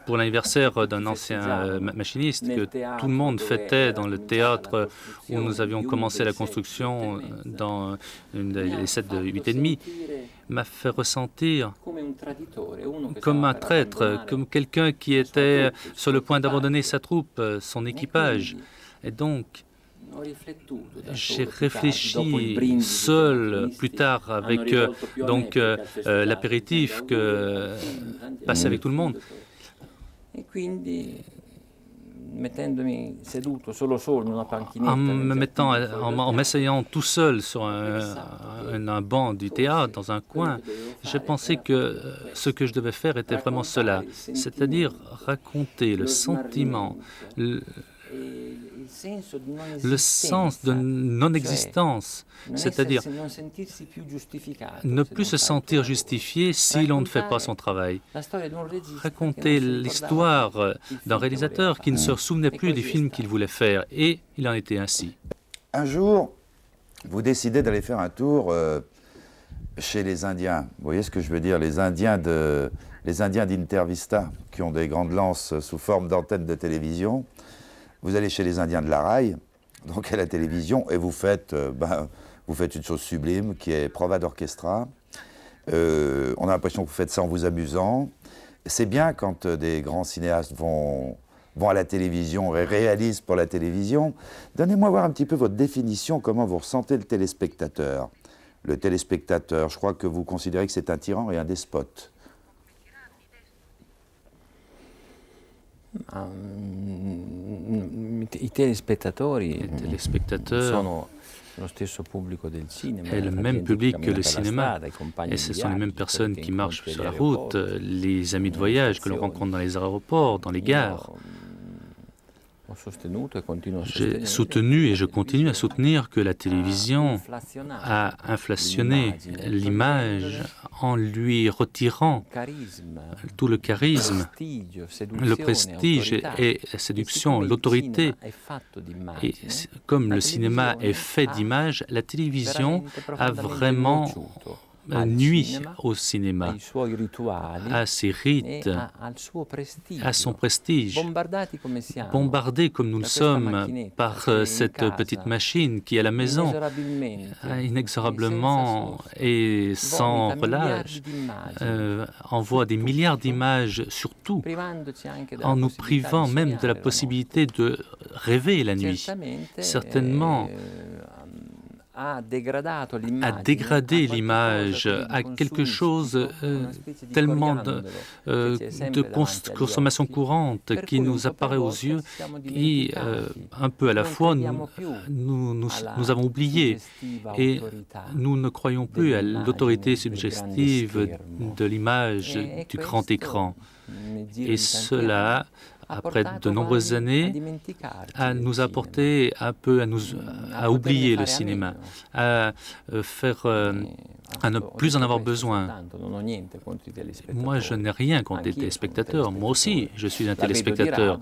pour l'anniversaire d'un ancien machiniste, que tout le monde fêtait dans le théâtre où nous avions commencé la construction dans les sets de 8,5, m'a fait ressentir comme un traître, comme quelqu'un qui était sur le point d'abandonner sa troupe, son équipage. Et donc, j'ai réfléchi seul plus tard avec l'apéritif que passe avec tout le monde. En m'asseyant tout seul sur un banc du théâtre, dans un coin, j'ai pensé que ce que je devais faire était vraiment cela, c'est-à-dire raconter le sentiment, le sens de non-existence, c'est-à-dire ne plus se sentir justifié si l'on ne fait pas son travail. Raconter l'histoire d'un réalisateur qui ne se souvenait plus des films qu'il voulait faire, et il en était ainsi. Un jour, vous décidez d'aller faire un tour chez les Indiens. Vous voyez ce que je veux dire, les Indiens d'Intervista, qui ont des grandes lances sous forme d'antennes de télévision. Vous allez chez les Indiens de l'Araï, donc à la télévision, et vous faites une chose sublime qui est prova d'orchestra. On a l'impression que vous faites ça en vous amusant. C'est bien quand des grands cinéastes vont à la télévision et réalisent pour la télévision. Donnez-moi voir un petit peu votre définition, comment vous ressentez le téléspectateur. Le téléspectateur, je crois que vous considérez que c'est un tyran et un despote. I telespettatori sono est le même public que le cinéma, et ce sont les mêmes personnes qui marchent sur la route, les amis de voyage que l'on rencontre dans les aéroports, dans les gares. J'ai soutenu et je continue à soutenir que la télévision a inflationné l'image en lui retirant tout le charisme, le prestige et la séduction, l'autorité. Et comme le cinéma est fait d'images, la télévision a vraiment nuit au cinéma, à ses rites, à son prestige. Bombardés comme nous le sommes par cette petite machine qui est à la maison, inexorablement et sans relâche, envoie des milliards d'images sur tout, en nous privant même de la possibilité de rêver la nuit. Certainement, a dégradé l'image à quelque chose tellement de consommation courante qui nous apparaît aux yeux, qui, un peu à la fois, nous avons oublié et nous ne croyons plus à l'autorité suggestive de l'image du grand écran. Et cela, après de nombreuses années, à nous apporter un peu, à oublier le cinéma, à ne plus en avoir besoin. Moi, je n'ai rien contre les téléspectateurs. Moi aussi, je suis un téléspectateur.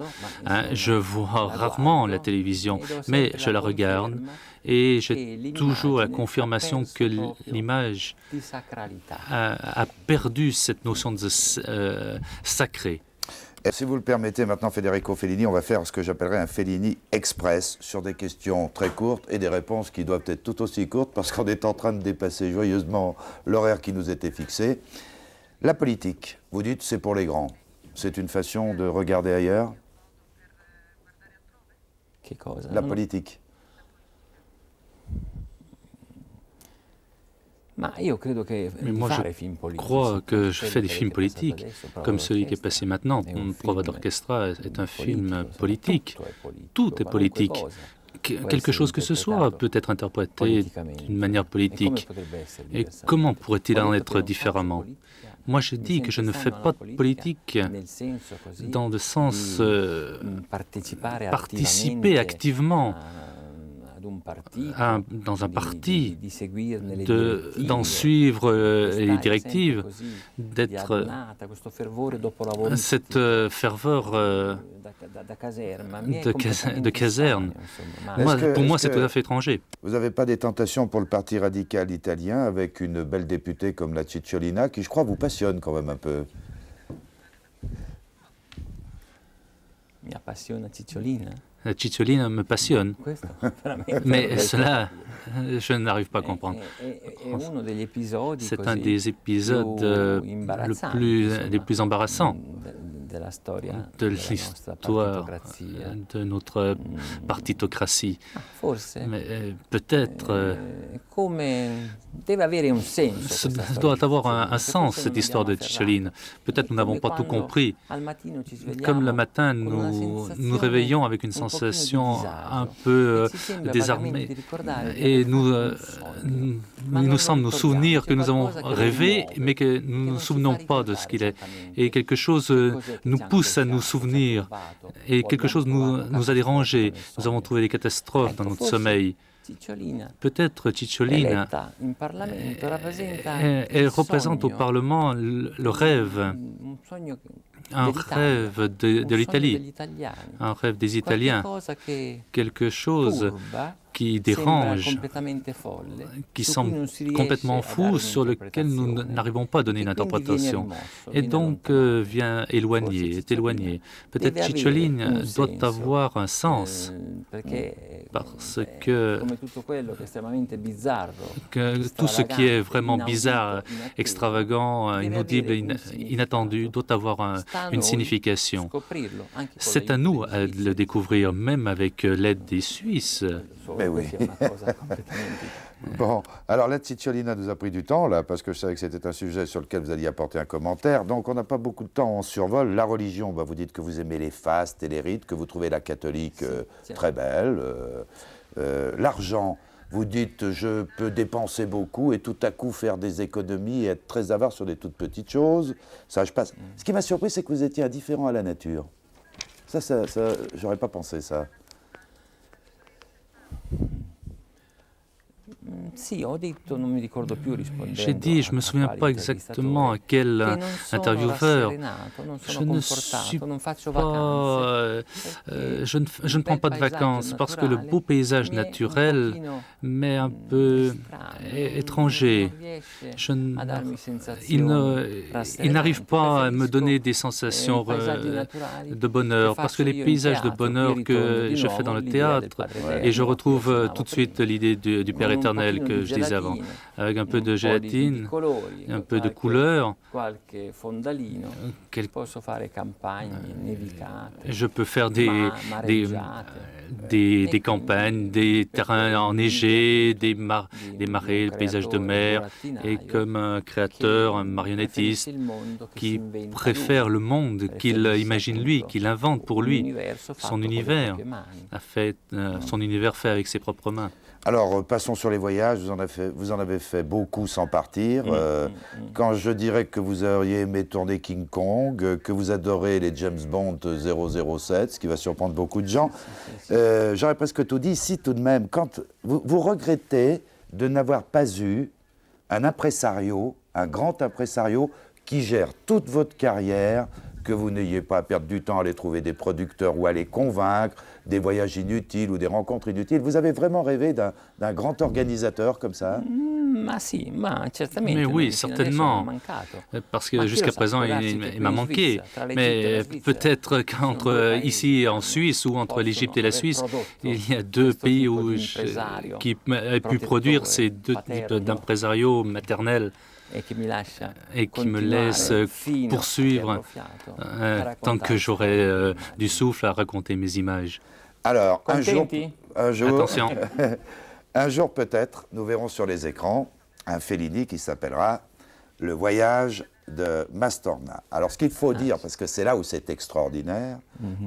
Je vois rarement la télévision, mais je la regarde et j'ai toujours la confirmation que l'image a perdu cette notion de sacré. Et si vous le permettez, maintenant, Federico Fellini, on va faire ce que j'appellerais un Fellini Express sur des questions très courtes et des réponses qui doivent être tout aussi courtes parce qu'on est en train de dépasser joyeusement l'horaire qui nous était fixé. La politique, vous dites, c'est pour les grands. C'est une façon de regarder ailleurs? La politique. Mais moi, je crois que je fais des films politiques, comme celui qui est passé maintenant. Prova d'Orchestra est un film politique. Tout est politique. Quelque chose que ce soit peut être interprété d'une manière politique. Et comment pourrait-il en être différemment? Moi, je dis que je ne fais pas de politique dans le sens participer activement dans un parti, d'en suivre les directives, d'être cette ferveur de caserne. Pour moi, c'est tout à fait étranger. Vous n'avez pas des tentations pour le Parti radical italien avec une belle députée comme la Cicciolina, qui, je crois, vous passionne quand même un peu? La Cicciolina me passionne, mais cela, je n'arrive pas à comprendre. C'est un des épisodes les plus embarrassants de l'histoire de notre partitocratie. Mais peut-être... ça doit avoir un sens, cette histoire de Cicciolina. Peut-être nous n'avons pas tout compris. Comme le matin, nous réveillons avec une sensation un peu désarmée. Et nous semble nous souvenir que nous avons rêvé, mais que nous ne nous souvenons pas de ce qu'il est. Et quelque chose nous pousse à nous souvenir. Et quelque chose nous a dérangés. Nous avons trouvé des catastrophes dans notre sommeil. Peut-être Cicciolina, elle représente au Parlement le rêve, un rêve de l'Italie, un rêve des Italiens, quelque chose qui dérange, qui semble complètement fou, sur lequel nous n'arrivons pas à donner une interprétation, et donc est éloigné. Peut-être Cicciolina doit avoir un sens, parce que tout ce qui est vraiment bizarre, extravagant, inaudible, inattendu, doit avoir une signification. C'est à nous de le découvrir, même avec l'aide des Suisses. Mais oui. Bon, alors la Cicciolina nous a pris du temps, là, parce que je savais que c'était un sujet sur lequel vous alliez apporter un commentaire. Donc on n'a pas beaucoup de temps, on survole. La religion, vous dites que vous aimez les fastes et les rites, que vous trouvez la catholique très belle. L'argent, vous dites je peux dépenser beaucoup et tout à coup faire des économies et être très avare sur des toutes petites choses. Ça, je passe. Ce qui m'a surpris, c'est que vous étiez indifférent à la nature. Ça j'aurais pas pensé ça. J'ai dit, je ne me souviens pas exactement à quel intervieweur. Je ne suis pas, je ne prends pas de vacances parce que le beau paysage naturel m'est un peu étranger. Il n'arrive pas à me donner des sensations de bonheur parce que les paysages de bonheur que je fais dans le théâtre, et je retrouve tout de suite l'idée du Père éternel que je disais avant, avec un peu de gélatine, un peu de couleur. Je peux faire des campagnes, des terrains enneigés, des marées, des paysages de mer, et comme un créateur, un marionnettiste qui préfère le monde qu'il imagine lui, qu'il invente pour lui, son univers, son univers fait avec ses propres mains. Alors, passons sur les voyages. Vous en avez fait beaucoup sans partir. Quand je dirais que vous auriez aimé tourner King Kong, que vous adorez les James Bond 007, ce qui va surprendre beaucoup de gens, j'aurais presque tout dit. Si, tout de même, quand vous regrettez de n'avoir pas eu un impresario, un grand impresario qui gère toute votre carrière, que vous n'ayez pas à perdre du temps à aller trouver des producteurs ou à les convaincre, des voyages inutiles ou des rencontres inutiles. Vous avez vraiment rêvé d'un grand organisateur comme ça? Mais oui, certainement, parce que jusqu'à présent, il m'a manqué. Mais peut-être qu'entre ici en Suisse ou entre l'Égypte et la Suisse, il y a deux pays qui aient pu produire ces deux types d'impresarios maternels et qui me laissent poursuivre tant que j'aurai du souffle à raconter mes images. Alors, un jour, attention. Un jour peut-être, nous verrons sur les écrans un Fellini qui s'appellera Le voyage de Mastorna. Alors, ce qu'il faut dire, parce que c'est là où c'est extraordinaire,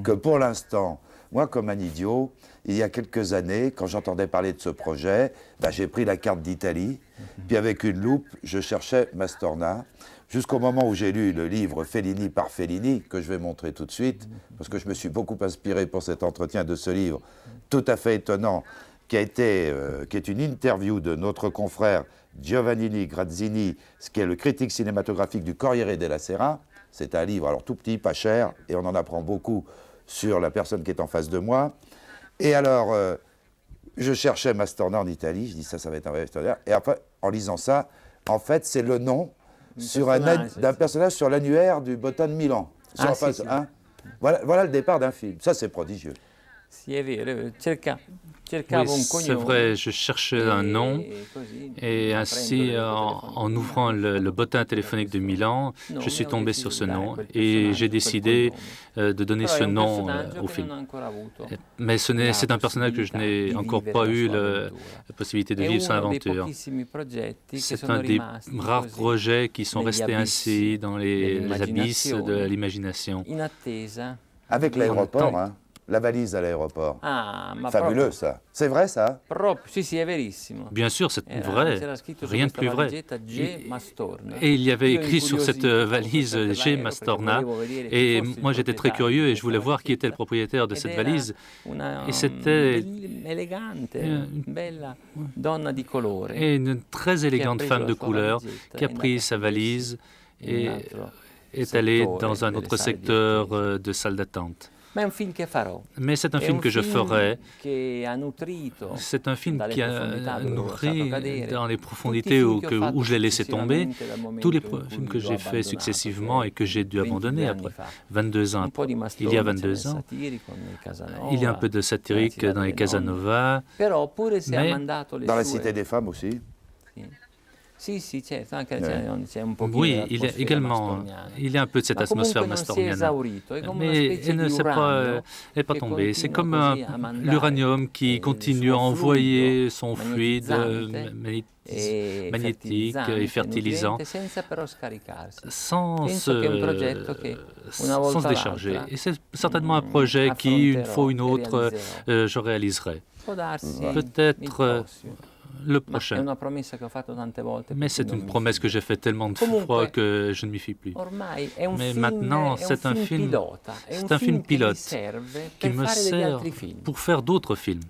que pour l'instant, moi, comme un idiot, il y a quelques années, quand j'entendais parler de ce projet, j'ai pris la carte d'Italie, puis avec une loupe, je cherchais Mastorna, jusqu'au moment où j'ai lu le livre Fellini par Fellini, que je vais montrer tout de suite, parce que je me suis beaucoup inspiré pour cet entretien de ce livre tout à fait étonnant, qui est une interview de notre confrère Giovannini Grazzini, ce qui est le critique cinématographique du Corriere della Sera. C'est un livre, alors tout petit, pas cher, et on en apprend beaucoup sur la personne qui est en face de moi. Et alors, je cherchais Mastorna en Italie, je dis ça va être un vrai extraordinaire. Et après, en lisant ça, en fait, c'est le nom d'un personnage sur l'annuaire du Bottin de Milan. Voilà le départ d'un film. Ça, c'est prodigieux. Oui, c'est vrai, je cherchais un nom et ainsi, en ouvrant le bottin téléphonique de Milan, je suis tombé sur ce nom et j'ai décidé de donner ce nom au film. Mais c'est un personnage que je n'ai encore pas eu la possibilité de vivre sans aventure. C'est un des rares projets qui sont restés ainsi dans les abysses de l'imagination. Avec l'aéroport, hein. La valise à l'aéroport. Fabuleux, ça. C'est vrai, ça? Bien sûr, c'est vrai. Rien de plus vrai. Et il y avait écrit sur cette valise « G. Mastorna ». Et moi, j'étais très curieux et je voulais voir qui était le propriétaire de cette valise. Et c'était une très élégante femme de couleur qui a pris sa valise et est allée dans un autre secteur de salle d'attente. Mais c'est un film que je ferai. C'est un film qui a nourri dans les profondétés où je l'ai laissé tomber tous les films que j'ai faits successivement et que j'ai dû abandonner après 22 ans. Il y a 22 ans, il y a un peu de satirique dans les Casanova, mais dans La Cité des femmes aussi. Oui, il y a également un peu de cette atmosphère mastornienne, mais elle ne s'est pas tombée. C'est comme l'uranium qui continue à envoyer son fluide magnétique et fertilisant sans se décharger. Et c'est certainement un projet qui, une fois ou une autre, je réaliserai. Peut-être le Ma è prochain. una promessa che ho fatto tante volte. Mais per cui c'est non une mi promesse que fio. j'ai faite tellement de Comunque, fois que je ne m'y fie plus. Ormai è un Mais film, maintenant, è c'est un film, pilota, è c'est un un film film che mi pilote serve qui per me fare degli sert altri film. pour faire d'autres films.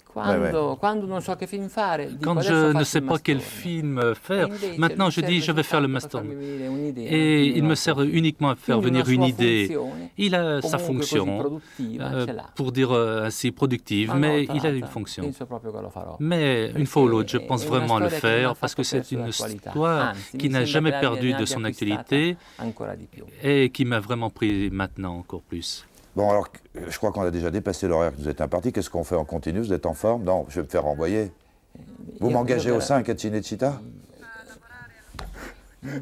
Quando non so che film fare, dico Quand adesso je ne faccio sais il pas quel Mastorne. film E faire, invece maintenant lui je dis serve je vais faire le soltanto per Mastorne. farmi venire un'idea, Et quindi il una me sua- sert uniquement à faire quindi una venir une sua idée. funzione, Il a sa comunque così fonction, produttiva, ce l'ha. pour dire ainsi productive, Una mais volta il a une l'altra fonction. penso proprio che lo farò. Mais une fois ou l'autre, je pense È una vraiment le storia che non ha faire parce que fatto c'est perso une d'attualità. histoire Anzi, qui mi n'a sembra jamais che ne perdu de abbia son acquistata actualité ancora di più. et qui m'a vraiment pris maintenant encore plus. Bon, alors, je crois qu'on a déjà dépassé l'horaire que nous êtes imparti. Qu'est-ce qu'on fait en continu? Vous êtes en forme? Non, je vais me faire renvoyer. Vous Io- m'engagez io au vera- 5 à Cinecittà?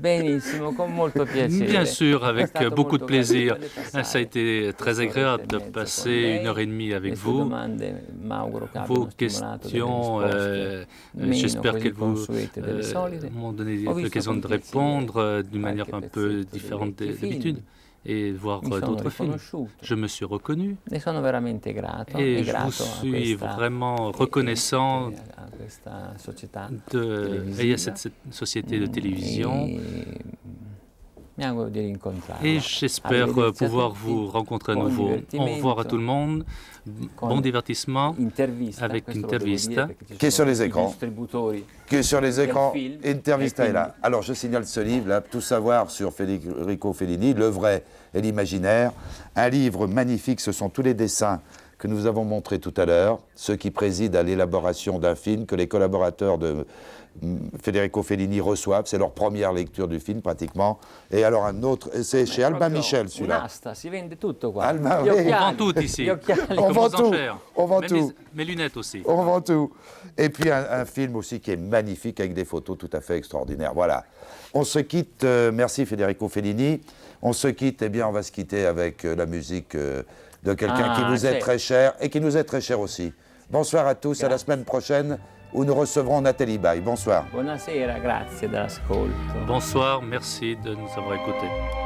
Benissimo, con molto piacere. Bien sûr, È avec stato beaucoup de molto plaisir. gradevole passare Ça a été très questa agréable oretta de e mezza passer con lei. 1h30 avec Le sue vous. domande, m'auguro che Vos abbiano stimolato delle questions, risposte meno j'espère così qu'elles vous consuete delle solite. m'ont donné Ho visto l'occasion con de piacere répondre d'une qualche manière un peu pezzetto dei différente vecchi d'habitude film. et voir Mi sono d'autres films. riconosciuto. Je me suis reconnu Ne sono veramente grato et e je grato vous a suis questa, vraiment reconnaissant a questa società de televisiva. cette société de télévision. E mi auguro di rincontrarla. Et j'espère Arrivederci a pouvoir tutti, vous rencontrer à buon nouveau. Au divertimento, revoir à tout le monde. con Bon divertissement. intervista, avec questo lo intervista, devo dire, perché ci che è sono sur les tutti i écrans. distributori. Qui est sur les écrans. film. Intervista Et est là. Alors, je signale ce livre, là, Tout savoir sur Federico Fellini, le vrai et l'imaginaire. Un livre magnifique, ce sont tous les dessins que nous avons montrés tout à l'heure, ceux qui président à l'élaboration d'un film, que les collaborateurs de Federico Fellini reçoivent. C'est leur première lecture du film, pratiquement. Et alors, un autre, c'est chez Albin Proprio Michel, celui-là. un'asta, si vende tutto qua. Albin, Gli oui. On occhiali, vend tout ici. gli occhiali. On Comme vend aux tout. enchères. On vend Même tout. mes lunettes aussi. On vend tout. Et puis un film aussi qui est magnifique avec des photos tout à fait extraordinaires. Voilà. On se quitte. Merci Federico Fellini. On se quitte. Eh bien, on va se quitter avec la musique de quelqu'un qui vous est c'est- très cher et qui nous est très cher aussi. Bonsoir à tous. À la semaine prochaine où nous recevrons Nathalie Baye. Bonsoir. Buonasera, grazie dell'ascolto. Bonsoir, merci de nous avoir écoutés.